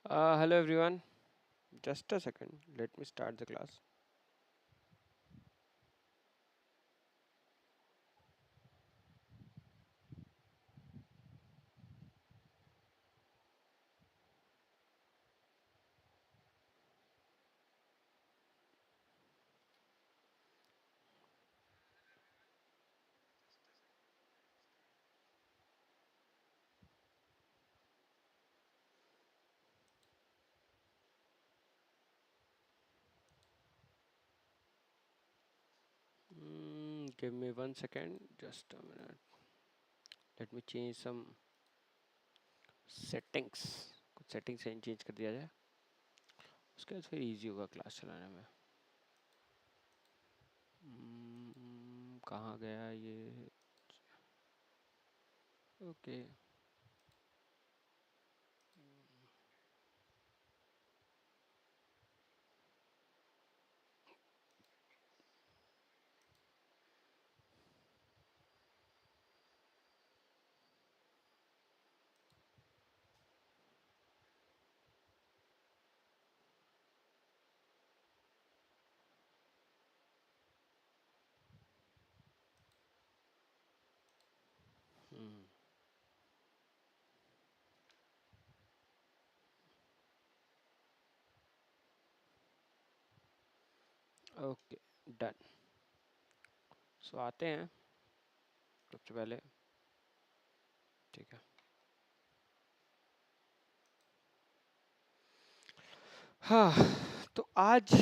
Hello everyone. Just a second. Let me start the class. Give me 1 second. Just a minute. Let me change some settings. कुछ settings change कर दिया जाए. उसके बाद फिर easy होगा class चलाने में. कहाँ गया ये? Okay. Hmm. Okay. Done. So आते हैं सबसे पहले. ठीक है. हाँ. तो आज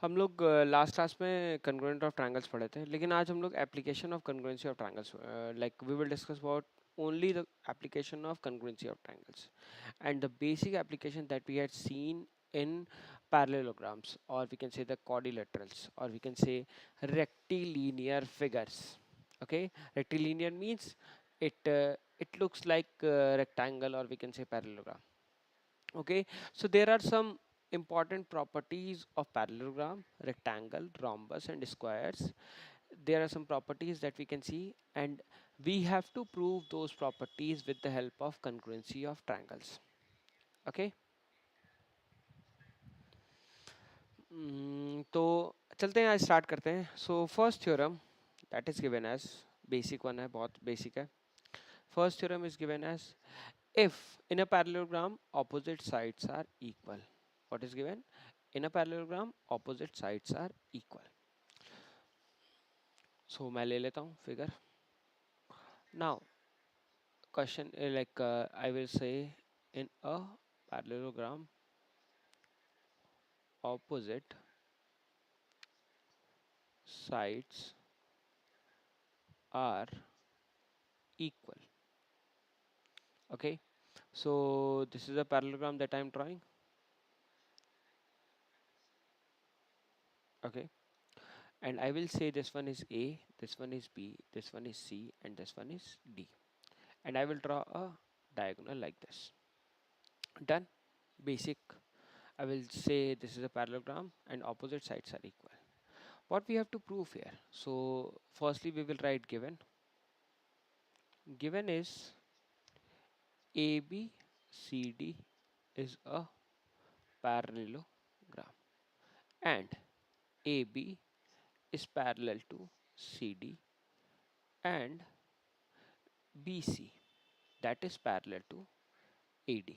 हम लोग लास्ट क्लास में कन्ग्रुएंट ऑफ ट्रायंगल्स पढ़े थे, लेकिन आज हम लोग application of congruency of triangles, like we will discuss about only the application of congruency of triangles and the basic application that we had seen in parallelograms, or we can say the quadrilaterals, or we can say rectilinear figures. Okay, rectilinear means it looks like a rectangle, or we can say parallelogram. Okay, so there are some important properties of parallelogram, rectangle, rhombus and squares. There are some properties that we can see, and we have to prove those properties with the help of congruency of triangles. Okay. तो चलते हैं, आज start करते हैं. So first theorem that is given as, basic one है, बहुत basic है. First theorem is given as, if in a parallelogram opposite sides are equal. What is given? In a parallelogram opposite sides are equal. So मैं ले लेता हूँ figure. Now question, I will say, in a parallelogram opposite sides are equal. Okay, so this is a parallelogram that I am drawing. Okay, and I will say this one is A, this one is B, this one is C, and this one is D, and I will draw a diagonal like this. Done. Basic. I will say this is a parallelogram and opposite sides are equal. What we have to prove here? So firstly we will write given. Given is ABCD is a parallelogram, and AB is parallel to CD, and BC, that is parallel to AD,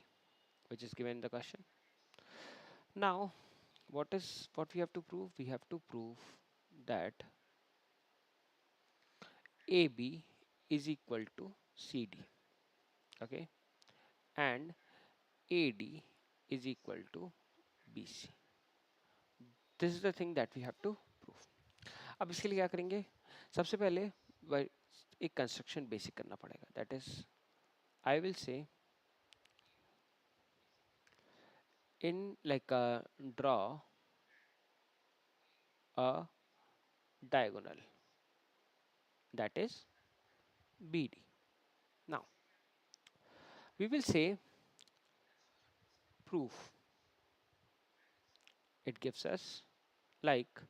which is given in the question. Now what we have to prove? We have to prove that AB is equal to CD, okay, and AD is equal to BC. This is the thing that we have to prove. अब इसके लिए क्या करेंगे? सबसे पहले एक construction basic करना पड़ेगा. That is, I will say in like draw a diagonal, that is BD. Now we will say proof. It gives us like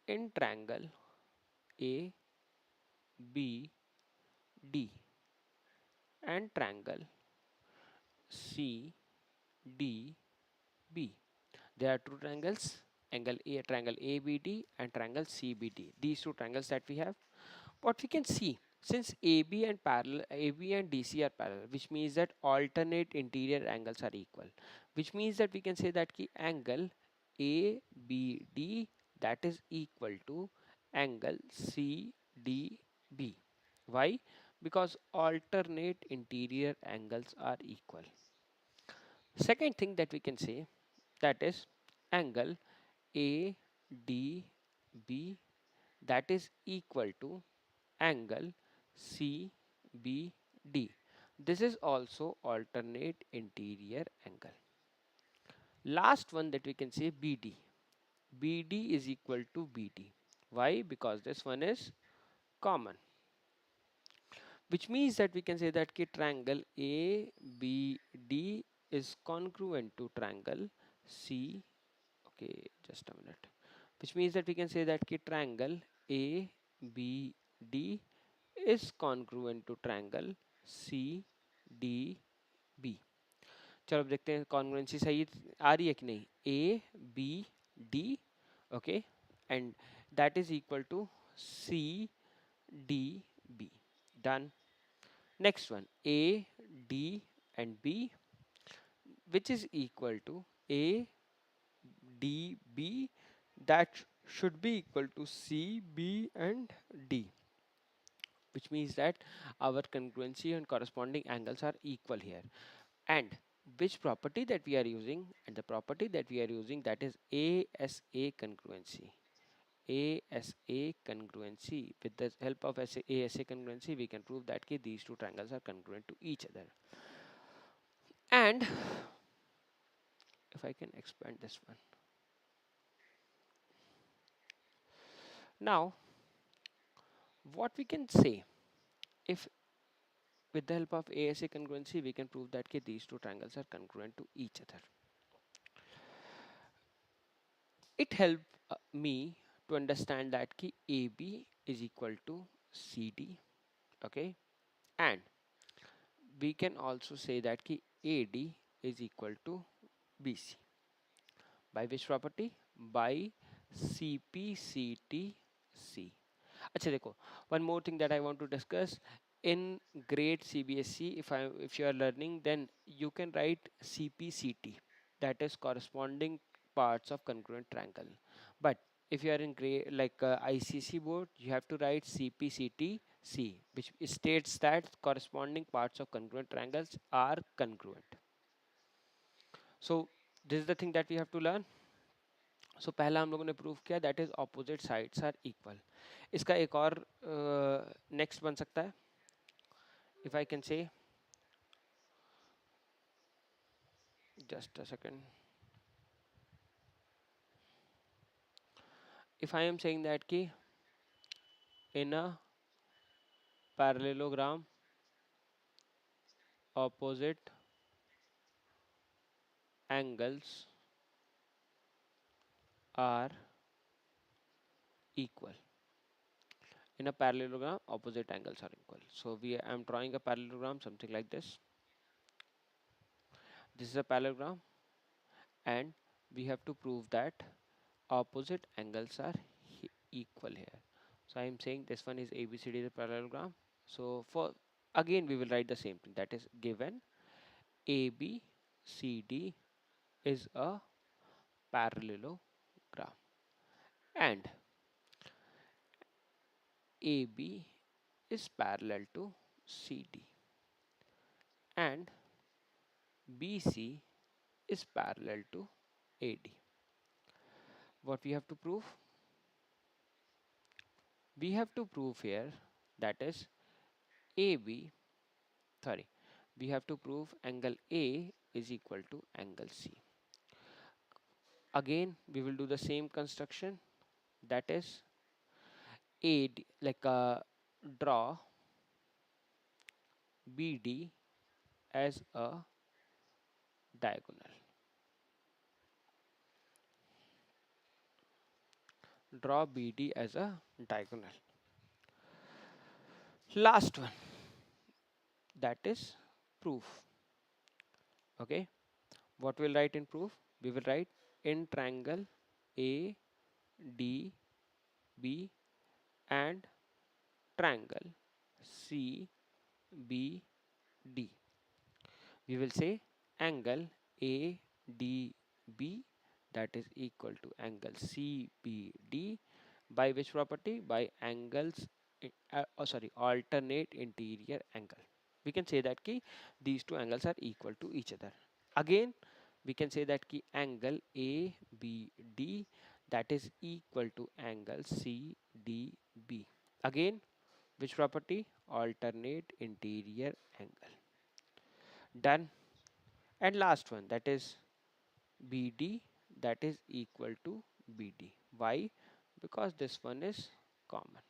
in triangle A B D and triangle C D, B. There are two triangles, triangle ABD and triangle CBD. These two triangles that we have. What we can see, since AB and DC are parallel, which means that alternate interior angles are equal, which means that we can say that the angle ABD that is equal to angle CDB. Why? Because alternate interior angles are equal. Second thing that we can say, that is angle ADB that is equal to angle CBD. This is also alternate interior angle. Last one that we can say BD. BD is equal to BD. Why? Because this one is common. Which means that we can say that triangle ABD is congruent to triangle C. Okay, just a minute. Which means that we can say that triangle ABD is congruent to triangle CDB. चलो अब देखते हैं congruency सही आ रही है कि नहीं. ABD, okay, and that is equal to CDB. Done. Next one, AD and B, which is equal to ADB, that should be equal to CB and D, which means that our congruency and corresponding angles are equal here. And which property that we are using, and the property that we are using, that is ASA congruency. ASA congruency. With the help of ASA congruency, we can prove that these two triangles are congruent to each other. And if I can expand this one. Now, what we can say, if with the help of ASA congruency, we can prove that these two triangles are congruent to each other. It helped me to understand that AB is equal to CD, okay, and we can also say that AD is equal to BC. By which property? By CPCTC. अच्छा देखो, one more thing that I want to discuss. In grade CBSE, if you are learning, then you can write CPCT, that is corresponding parts of congruent triangle. But if you are in grade like ICSE board, you have to write CPCTC, which states that corresponding parts of congruent triangles are congruent. So this is the thing that we have to learn. सो पहला हम लोगों ने prove किया, that is opposite sides are equal. इसका एक और next बन सकता है. If I can say, just a second, if I am saying that in a parallelogram opposite angles are equal. In a parallelogram opposite angles are equal. So I am drawing a parallelogram something like this. This is a parallelogram and we have to prove that opposite angles are equal here. So I am saying this one is ABCD is a parallelogram. So for again we will write the same thing, that is given ABCD is a parallelogram and AB is parallel to CD and BC is parallel to AD. What we have to prove? We have to prove here that is AB, sorry, we have to prove angle A is equal to angle C. Again we will do the same construction, that is AD, like draw BD as a diagonal. Draw BD as a diagonal. Last one, that is proof. Okay, What we'll write in proof? We will write in triangle A, D, B and triangle C, B, D. We will say angle ADB that is equal to angle CBD by which property? By angles, alternate interior angle. We can say that ki these two angles are equal to each other. Again, we can say that ki angle ABD that is equal to angle CDB. Again, which property? Alternate interior angle. Done. And last one, that is BD that is equal to BD. Why? Because this one is common,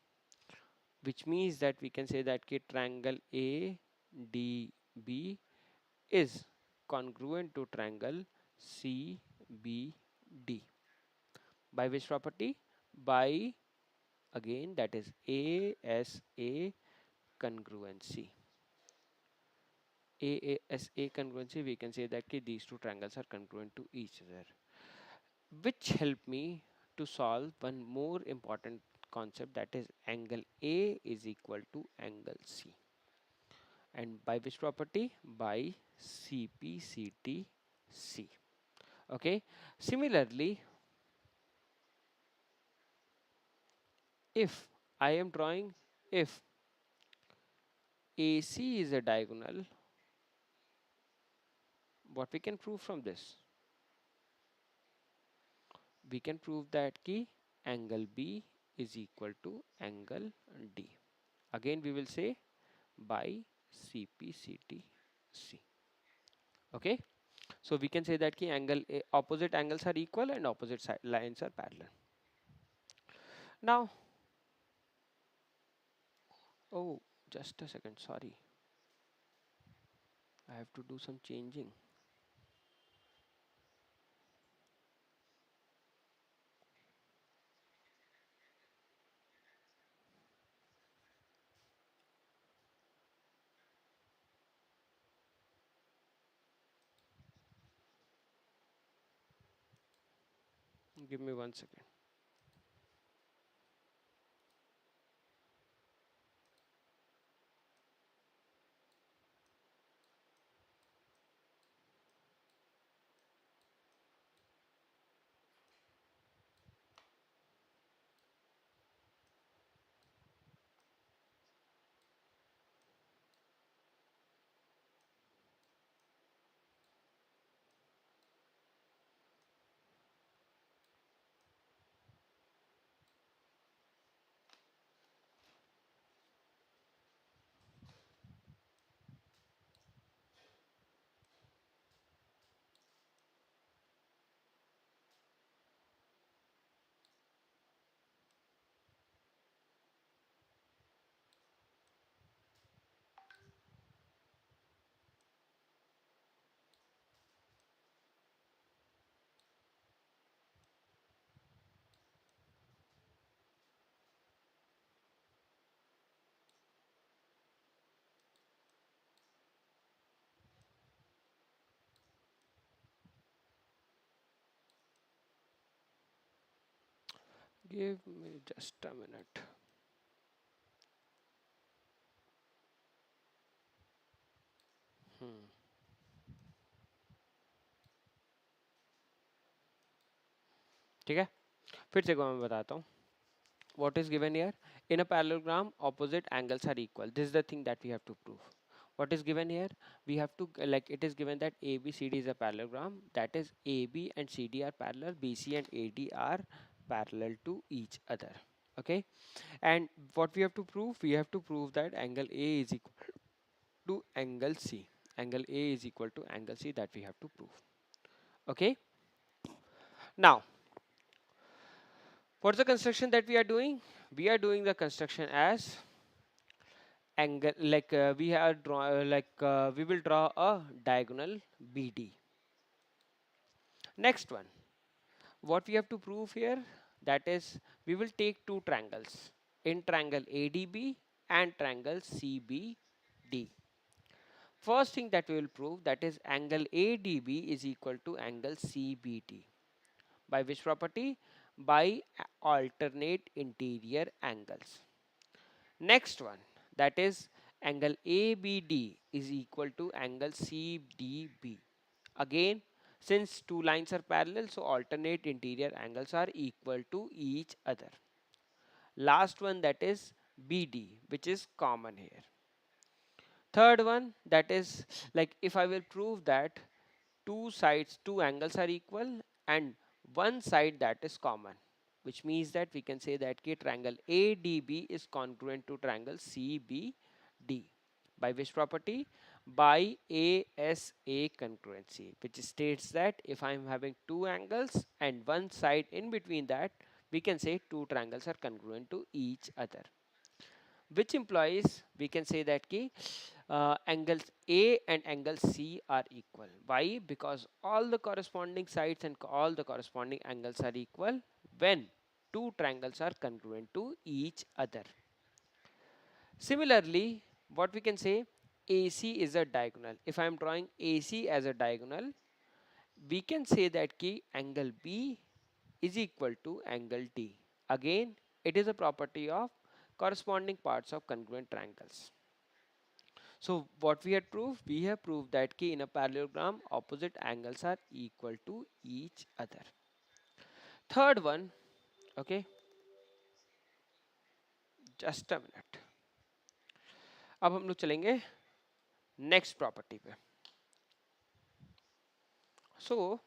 which means that we can say that triangle ADB is congruent to triangle CBD. By which property? By, again, that is ASA congruency. ASA congruency, we can say that these two triangles are congruent to each other, which help me to solve one more important concept, that is angle A is equal to angle C. And by which property? By CPCTC. Okay. Similarly, if I am drawing, if AC is a diagonal, what we can prove from this? We can prove that angle B is equal to angle D. Again, we will say by CPCTC. Okay. So we can say that opposite angles are equal and opposite side lines are parallel. Now, oh, just a second, sorry. I have to do some changing. Give me 1 second. Give me just a minute. ठीक है, फिर से मैं बताता हूँ. What is given here? In a parallelogram, opposite angles are equal. This is the thing that we have to prove. What is given here? We have to, like, it is given that ABCD is a parallelogram. That is AB and CD are parallel. BC and AD are parallel to each other. Okay. And what we have to prove? We have to prove that angle A is equal to angle C. Angle A is equal to angle C, that we have to prove. Okay. Now, what's the construction that we are doing? We are doing the construction as angle, like we will draw a diagonal BD. Next one, what we have to prove here, that is we will take two triangles, in triangle ADB and triangle CBD. First thing that we will prove, that is angle ADB is equal to angle CBD. By which property? By alternate interior angles. Next one, that is angle ABD is equal to angle CDB. Again, since two lines are parallel, so alternate interior angles are equal to each other. Last one, that is BD, which is common here. Third one, that is, like, if I will prove that two angles are equal and one side that is common, which means that we can say that triangle ADB is congruent to triangle CBD. By which property? By ASA congruency, which states that if I am having two angles and one side in between that, we can say two triangles are congruent to each other, which implies we can say that angles A and angle C are equal. Why? Because all the corresponding sides and all the corresponding angles are equal when two triangles are congruent to each other. Similarly, what we can say, AC is a diagonal. If I am drawing AC as a diagonal, we can say that angle B is equal to angle D. Again, it is a property of corresponding parts of congruent triangles. So what we had proved? We have proved that in a parallelogram, opposite angles are equal to each other. Third one, okay, just a minute. अब हम लोग चलेंगे next property पे. So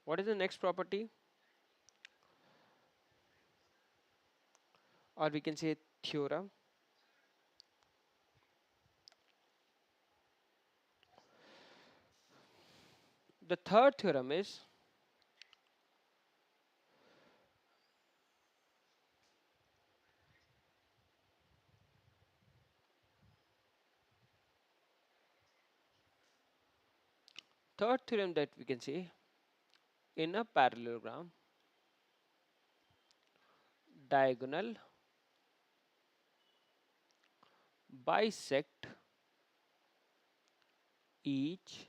what is the next property? Or we can say theorem. The third theorem is that we can say, in a parallelogram, diagonal bisect each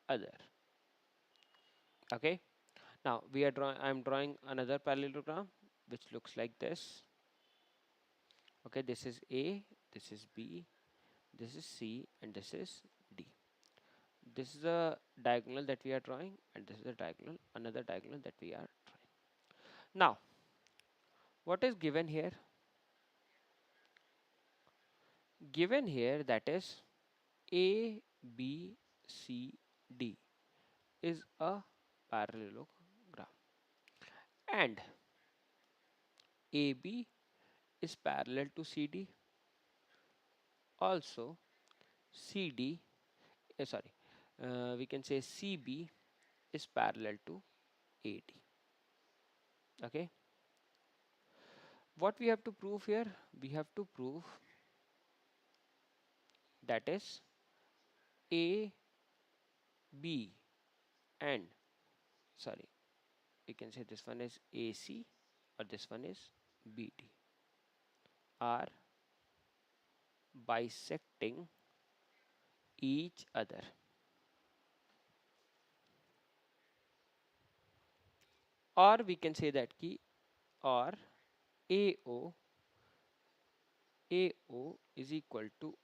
other. Okay. Now we are drawing. I am drawing another parallelogram which looks like this. Okay, this is A, this is B, this is C, and this is D. This is a diagonal that we are drawing, and this is a diagonal, another diagonal that we are drawing. Now, what is given here? Given here, that is A, B, C, D is a parallelogram, and AB is parallel to CD. Also, CD, we can say CB is parallel to AD. Okay. What we have to prove here? We have to prove that is A, B, and sorry, we can say this one is AC or this one is BD are bisecting each other, or we can say that or AO is equal to